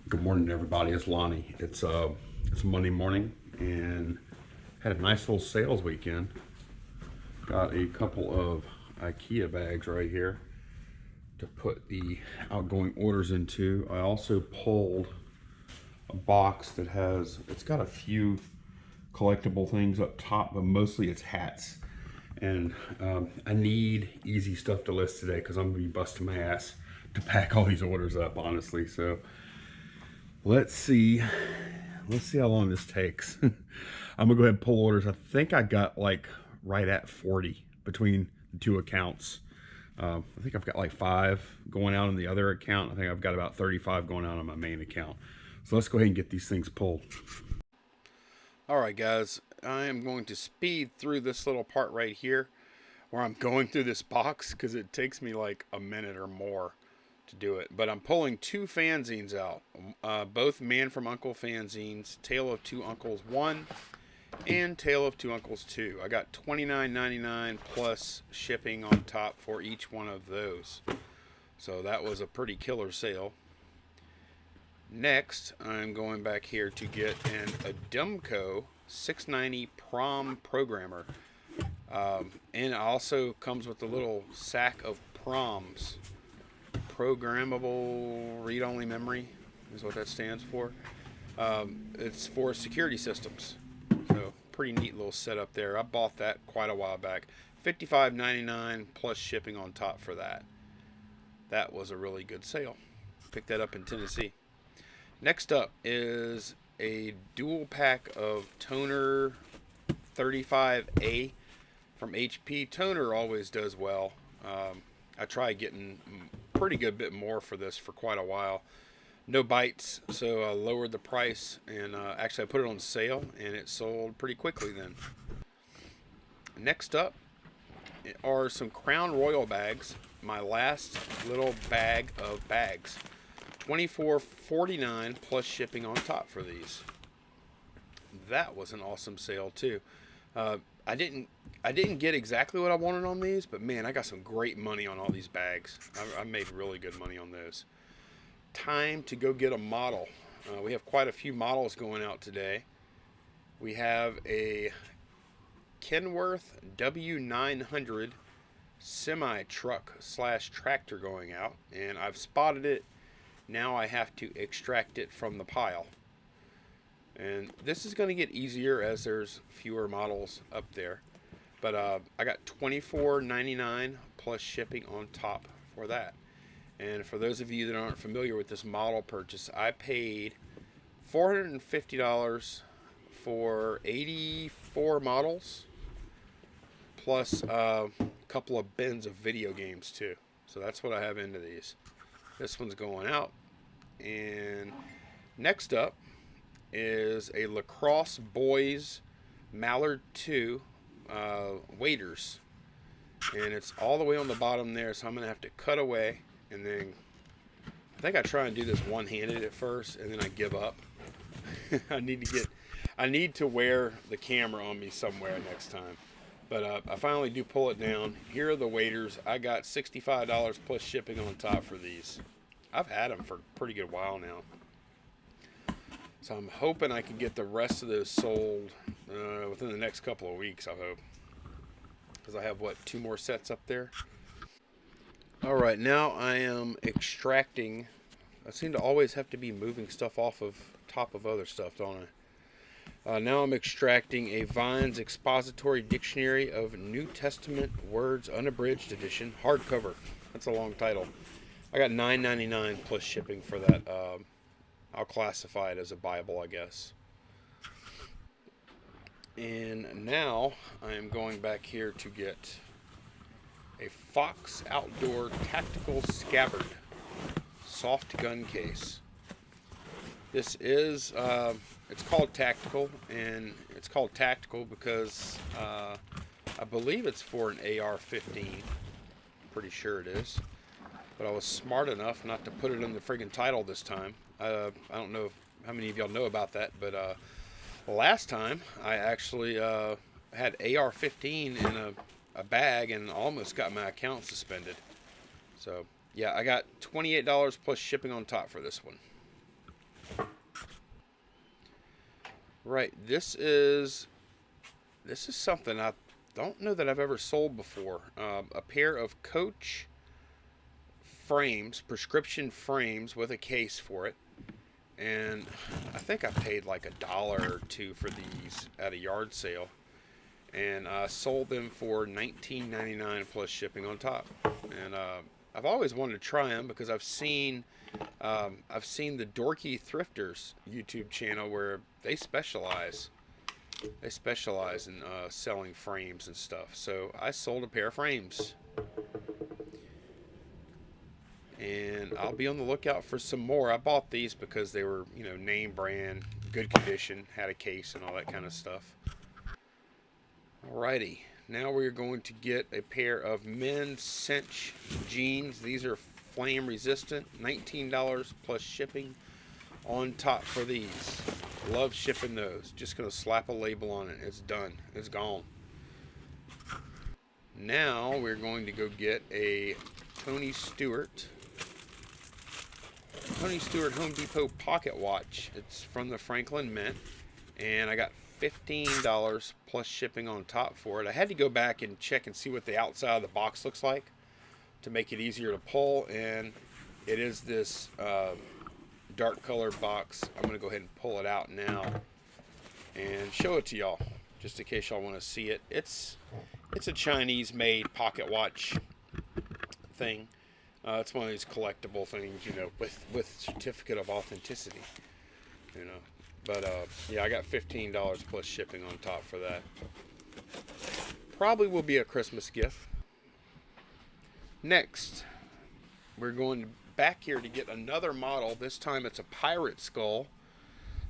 Good morning, everybody. It's Lonnie. It's Monday morning, and had a nice little sales weekend. Got a couple of IKEA bags right here to put the outgoing orders into. I also pulled a box that it's got a few collectible things up top, but mostly it's hats. And I need easy stuff to list today because I'm gonna be busting my ass to pack all these orders up, honestly. So let's see how long this takes. I'm gonna go ahead and pull orders. I think I got like right at 40 between the two accounts. I think I've got like 5 going out on the other account. I think I've got about 35 going out on my main account. So let's go ahead and get these things pulled. All right, guys, I am going to speed through this little part right here where I'm going through this box because it takes me like a minute or more to do it. But I'm pulling 2 fanzines out, both Man from Uncle fanzines, Tale of Two Uncles 1 and Tale of Two Uncles 2. I got $29.99 plus shipping on top for each one of those. So that was a pretty killer sale. Next, I'm going back here to get an Adumco 690 Prom Programmer. And it also comes with a little sack of proms. Programmable read-only memory is what that stands for. It's for security systems. So pretty neat little setup there. I bought that quite a while back. $55.99 plus shipping on top for that. That was a really good sale. Picked that up in Tennessee. Next up is a dual pack of Toner 35A from HP. Toner always does well. I tried getting pretty good bit more for this for quite a while. No bites, so I lowered the price, and actually I put it on sale, and it sold pretty quickly then. Next up are some Crown Royal bags, my last little bag of bags. $24.49 plus shipping on top for these. That was an awesome sale too. I didn't get exactly what I wanted on these, but man, I got some great money on all these bags. I made really good money on those. Time to go get a model. We have quite a few models going out today. We have a Kenworth W900 semi truck / tractor going out, and I've spotted it. Now I have to extract it from the pile. And this is going to get easier as there's fewer models up there. But I got $24.99 plus shipping on top for that. And for those of you that aren't familiar with this model purchase, I paid $450 for 84 models, plus a couple of bins of video games too. So that's what I have into these. This one's going out. And next up is a Lacrosse Boys Mallard 2 waders. And it's all the way on the bottom there, so I'm going to have to cut away. And then I think I try and do this one-handed at first, and then I give up. I need to wear the camera on me somewhere next time. But I finally do pull it down. Here are the waders. I got $65 plus shipping on top for these. I've had them for a pretty good while now. So I'm hoping I can get the rest of those sold within the next couple of weeks, I hope. Because I have, 2 more sets up there? Alright, now I am extracting. I seem to always have to be moving stuff off of top of other stuff, don't I? Now I'm extracting a Vine's Expository Dictionary of New Testament Words Unabridged Edition, hardcover. That's a long title. I got $9.99 plus shipping for that. I'll classify it as a Bible, I guess. And now I am going back here to get a Fox Outdoor Tactical Scabbard soft gun case. This is, it's called Tactical, and it's called Tactical because I believe it's for an AR-15. Pretty sure it is. But I was smart enough not to put it in the friggin' title this time. I don't know how many of y'all know about that, but last time I actually had AR-15 in a bag and almost got my account suspended. So yeah, I got $28 plus shipping on top for this one. Right, this is something I don't know that I've ever sold before. A pair of Coach frames, prescription frames with a case for it. And I think I paid like $1 or $2 for these at a yard sale. And I sold them for $19.99 plus shipping on top. And I've always wanted to try them because I've seen the Dorky Thrifters YouTube channel where they specialize in selling frames and stuff. So I sold a pair of frames, and I'll be on the lookout for some more. I bought these because they were, name brand, good condition, had a case and all that kind of stuff. Alrighty, now we're going to get a pair of men's cinch jeans. These are flame resistant, $19 plus shipping on top for these. Love shipping those. Just gonna slap a label on it. It's done. It's gone. Now we're going to go get a Tony Stewart Home Depot pocket watch. It's from the Franklin Mint, and I got $15 plus shipping on top for it. I had to go back and check and see what the outside of the box looks like to make it easier to pull, and it is this dark color box. I'm going to go ahead and pull it out now and show it to y'all, just in case y'all want to see it. It's a Chinese made pocket watch thing. It's one of these collectible things, with certificate of authenticity, But yeah, I got $15 plus shipping on top for that. Probably will be a Christmas gift. Next, we're going back here to get another model. This time it's a pirate skull.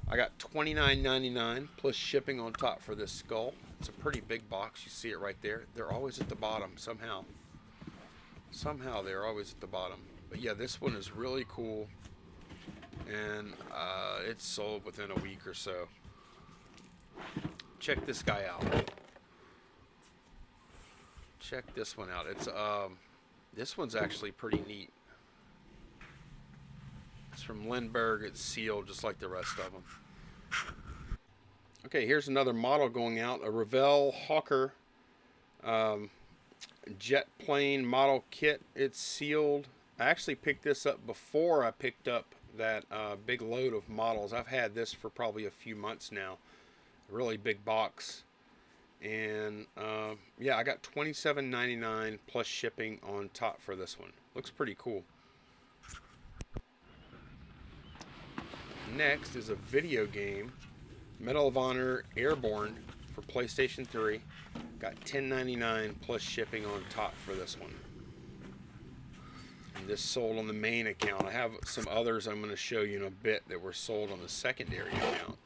I got $29.99 plus shipping on top for this skull. It's a pretty big box. You see it right there. They're always at the bottom somehow. Somehow they're always at the bottom. But yeah, this one is really cool. And it's sold within a week or so. Check this guy out. Check this one out. It's this one's actually pretty neat. It's from Lindbergh. It's sealed just like the rest of them. Okay, here's another model going out. A Revell Hawker jet plane model kit. It's sealed. I actually picked this up before I picked up that big load of models. I've had this for probably a few months now. A really big box. And yeah, I got $27.99 plus shipping on top for this one. Looks pretty cool. Next is a video game, Medal of Honor Airborne for PlayStation 3. Got $10.99 plus shipping on top for this one. And this sold on the main account. I have some others I'm going to show you in a bit that were sold on the secondary account.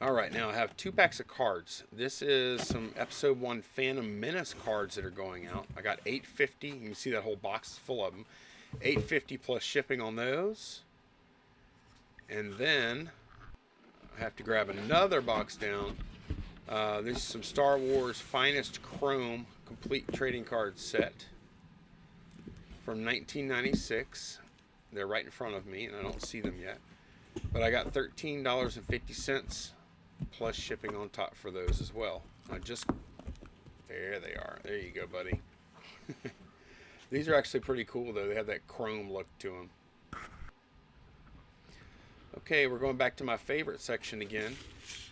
Alright, now I have 2 packs of cards. This is some Episode 1 Phantom Menace cards that are going out. I got $8.50. You can see that whole box is full of them. $8.50 plus shipping on those. And then I have to grab another box down. This is some Star Wars Finest Chrome Complete Trading Card Set from 1996. They're right in front of me, and I don't see them yet. But I got $13.50 plus shipping on top for those as well. There they are. There you go, buddy. These are actually pretty cool, though. They have that chrome look to them. Okay, we're going back to my favorite section again,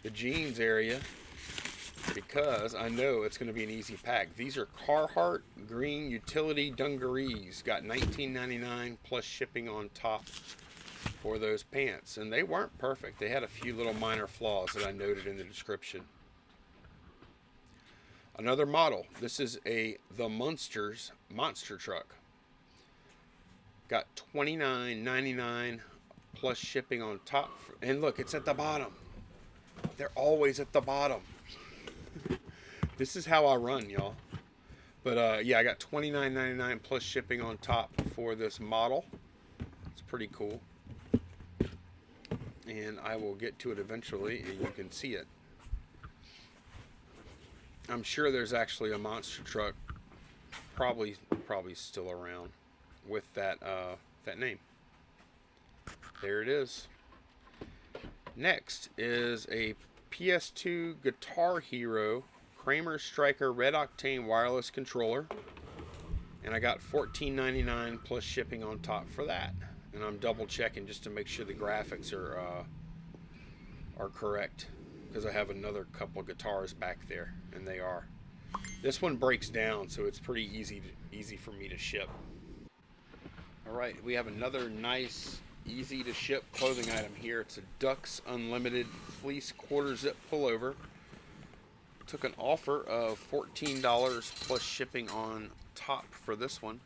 the jeans area, because I know it's going to be an easy pack. These are Carhartt green utility dungarees. Got $19.99 plus shipping on top for those pants. And they weren't perfect. They had a few little minor flaws that I noted in the description. Another model. This is the Munsters monster truck. Got $29.99 plus shipping on top. And look, it's at the bottom. They're always at the bottom. This is how I run, y'all. But yeah, I got $29.99 plus shipping on top for this model. It's pretty cool. And I will get to it eventually, and you can see it. I'm sure there's actually a monster truck, probably still around, with that name. There it is. Next is a PS2 Guitar Hero Kramer Striker Red Octane wireless controller, and I got $14.99 plus shipping on top for that. And I'm double checking just to make sure the graphics are correct, because I have another couple of guitars back there, and they are. This one breaks down, so it's pretty easy for me to ship. All right, we have another nice, easy to ship clothing item here. It's a Ducks Unlimited fleece quarter zip pullover. Took an offer of $14 plus shipping on top for this one.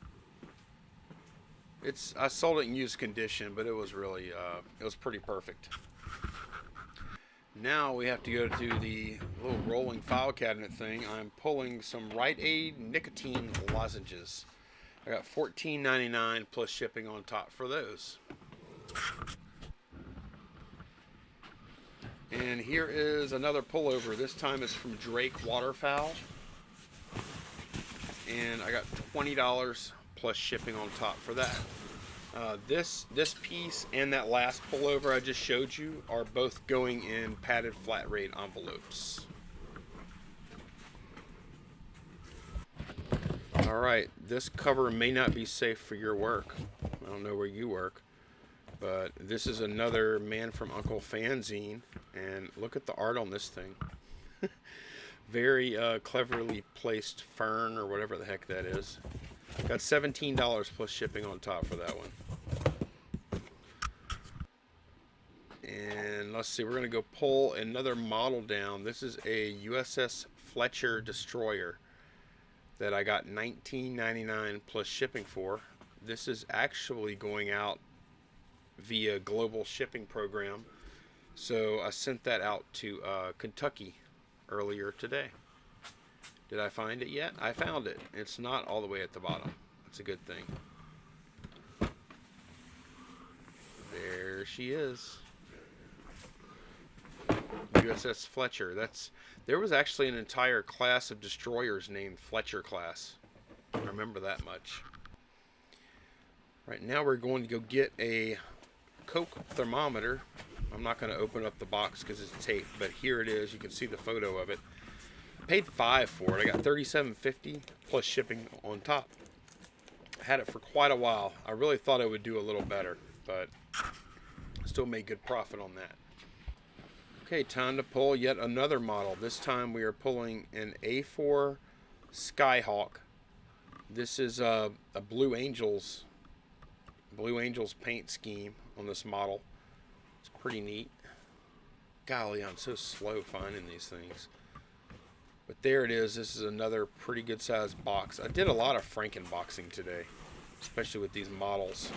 I sold it in used condition, but it was really it was pretty perfect. Now we have to go to the little rolling file cabinet thing. I'm pulling some Rite Aid nicotine lozenges. I got $14.99 plus shipping on top for those. And here is another pullover. This time it's from Drake Waterfowl. And I got $20 plus shipping on top for that. This piece and that last pullover I just showed you are both going in padded flat rate envelopes. Alright, this cover may not be safe for your work. I don't know where you work. But this is another Man from U.N.C.L.E. fanzine. And look at the art on this thing. Very cleverly placed fern or whatever the heck that is. Got $17 plus shipping on top for that one. And let's see, we're going to go pull another model down. This is a USS Fletcher destroyer that I got $19.99 plus shipping for. This is actually going out via global shipping program. So I sent that out to Kentucky earlier today. Did I find it yet? I found it. It's not all the way at the bottom. That's a good thing. There she is. USS Fletcher. There was actually an entire class of destroyers named Fletcher class. I remember that much. Right now we're going to go get a Coke thermometer. I'm not going to open up the box because it's taped, but here it is. You can see the photo of it. I paid $5 for it. I got $37.50 plus shipping on top. I had it for quite a while. I really thought it would do a little better, but still made good profit on that. Okay, time to pull yet another model. This time we are pulling an A4 Skyhawk. This is a Blue Angels paint scheme on this model. It's pretty neat. Golly, I'm so slow finding these things. But there it is. This is another pretty good sized box. I did a lot of Frankenboxing today, especially with these models.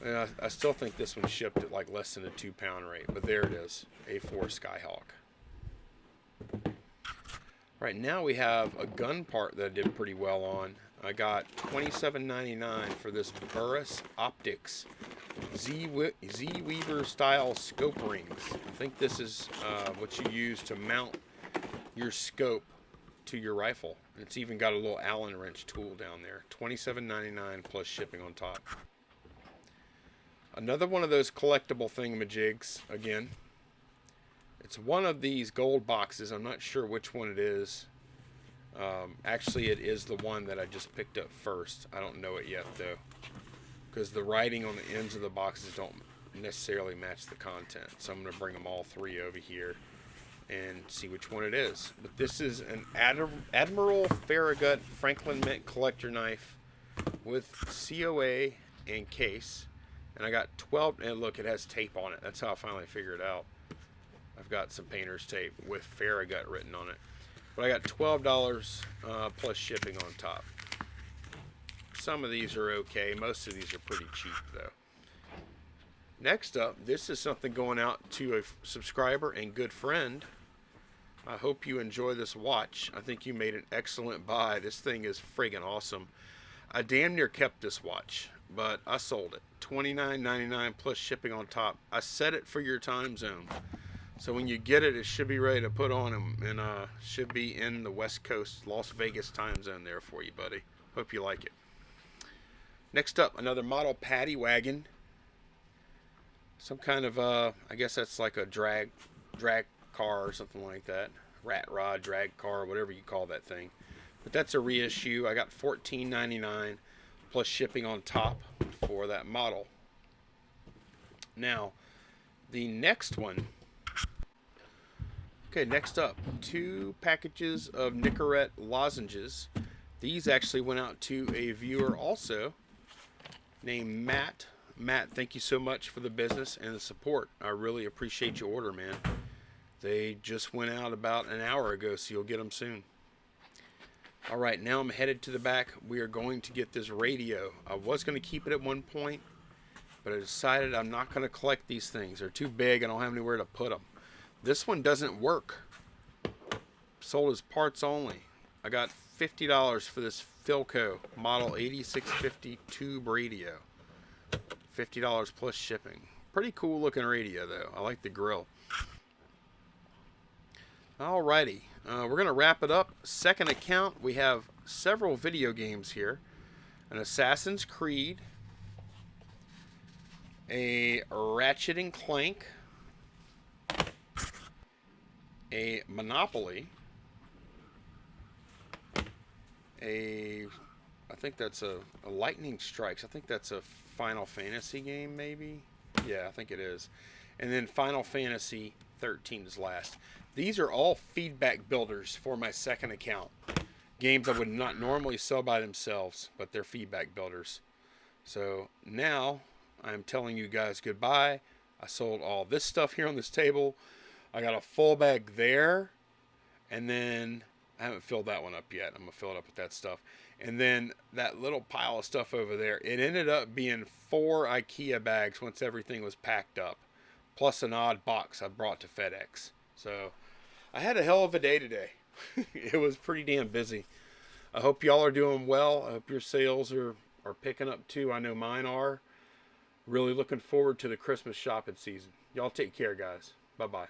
And I still think this one shipped at like less than a 2-pound rate. But there it is, A4 Skyhawk. Right now we have a gun part that I did pretty well on. I got $27.99 for this Burris Optics Z-Weaver style scope rings. I think this is what you use to mount your scope to your rifle. It's even got a little Allen wrench tool down there. $27.99 plus shipping on top. Another one of those collectible thingamajigs again. It's one of these gold boxes. I'm not sure which one it is. Actually, it is the one that I just picked up first. I don't know it yet though, because the writing on the ends of the boxes don't necessarily match the content. So I'm going to bring them all three over here and see which one it is. But this is an Admiral Farragut Franklin Mint collector knife with COA and case. And I got 12, and look, it has tape on it. That's how I finally figured it out. I've got some painter's tape with Farragut written on it. But I got $12 plus shipping on top. Some of these are okay. Most of these are pretty cheap, though. Next up, this is something going out to a subscriber and good friend. I hope you enjoy this watch. I think you made an excellent buy. This thing is friggin' awesome. I damn near kept this watch, but I sold it. $29.99 plus shipping on top. I set it for your time zone. So when you get it, it should be ready to put on them, and should be in the West Coast, Las Vegas time zone there for you, buddy. Hope you like it. Next up, another model paddy wagon. Some kind of, I guess that's like a drag car or something like that. Rat rod, drag car, whatever you call that thing. But that's a reissue. I got $14.99 plus shipping on top for that model. Now, the next one. Okay, next up, 2 packages of Nicorette lozenges. These actually went out to a viewer also named Matt. Matt, thank you so much for the business and the support. I really appreciate your order, man. They just went out about an hour ago, so you'll get them soon. All right, now I'm headed to the back. We are going to get this radio. I was going to keep it at one point, but I decided I'm not going to collect these things. They're too big. I don't have anywhere to put them. This one doesn't work. Sold as parts only. I got $50 for this Philco Model 8650 tube radio. $50 plus shipping. Pretty cool looking radio though. I like the grill. Alrighty. We're going to wrap it up. Second account, we have several video games here. An Assassin's Creed. A Ratchet and Clank. A Monopoly. I think that's a Lightning Strikes. I think that's a Final Fantasy game, maybe. Yeah, I think it is. And then Final Fantasy 13 is last. These are all feedback builders for my second account. Games I would not normally sell by themselves, but they're feedback builders. So now I'm telling you guys goodbye. I sold all this stuff here on this table. I got a full bag there, and then I haven't filled that one up yet. I'm going to fill it up with that stuff. And then that little pile of stuff over there, it ended up being 4 IKEA bags once everything was packed up, plus an odd box I brought to FedEx. So I had a hell of a day today. It was pretty damn busy. I hope y'all are doing well. I hope your sales are picking up too. I know mine are. Really looking forward to the Christmas shopping season. Y'all take care, guys. Bye-bye.